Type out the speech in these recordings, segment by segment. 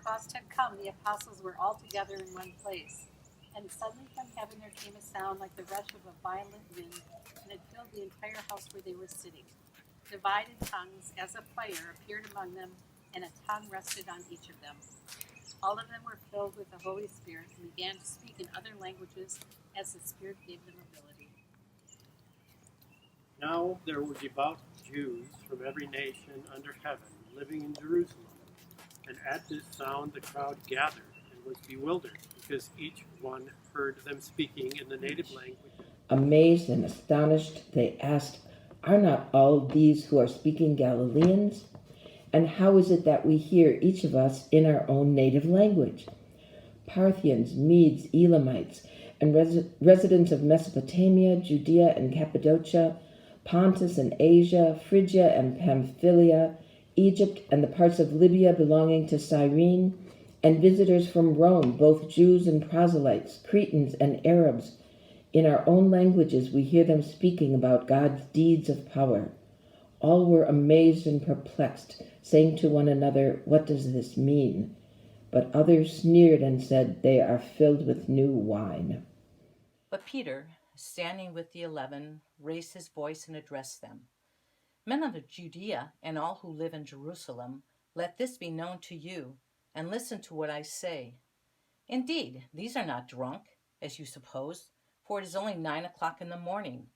Pentecost had come, the apostles were all together in one place. And suddenly from heaven there came a sound like the rush of a violent wind, and it filled the entire house where they were sitting. Divided tongues, as of fire, appeared among them, and a tongue rested on each of them. All of them were filled with the Holy Spirit and began to speak in other languages as the Spirit gave them ability. Now there were devout Jews from every nation under heaven living in Jerusalem. And at this sound the crowd gathered and was bewildered, because each one heard them speaking in the native language. Amazed and astonished, they asked, "Are not all these who are speaking Galileans? And how is it that we hear each of us in our own native language?" Parthians, Medes, Elamites, and residents of Mesopotamia, Judea and Cappadocia, Pontus and Asia, Phrygia and Pamphylia, Egypt and the parts of Libya belonging to Cyrene, and visitors from Rome, both Jews and proselytes, Cretans and Arabs. In our own languages we hear them speaking about God's deeds of power. All were amazed and perplexed, saying to one another, "What does this mean?" But others sneered and said, "They are filled with new wine." But Peter, standing with the 11, raised his voice and addressed them. "Men of Judea and all who live in Jerusalem, let this be known to you, and listen to what I say. Indeed, these are not drunk, as you suppose, for it is only 9 o'clock in the morning.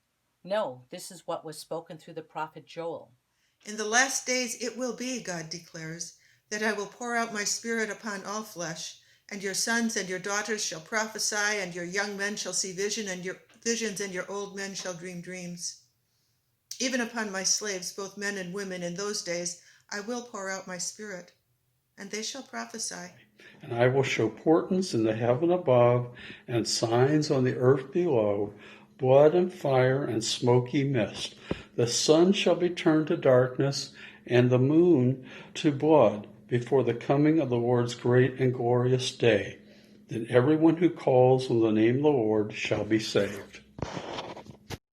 No, this is what was spoken through the prophet Joel. In the last days it will be, God declares, that I will pour out my Spirit upon all flesh, and your sons and your daughters shall prophesy, and your young men shall see visions, and your old men shall dream dreams. Even upon my slaves, both men and women, in those days I will pour out my Spirit, and they shall prophesy. And I will show portents in the heaven above and signs on the earth below, blood and fire and smoky mist. The sun shall be turned to darkness and the moon to blood before the coming of the Lord's great and glorious day. Then everyone who calls on the name of the Lord shall be saved."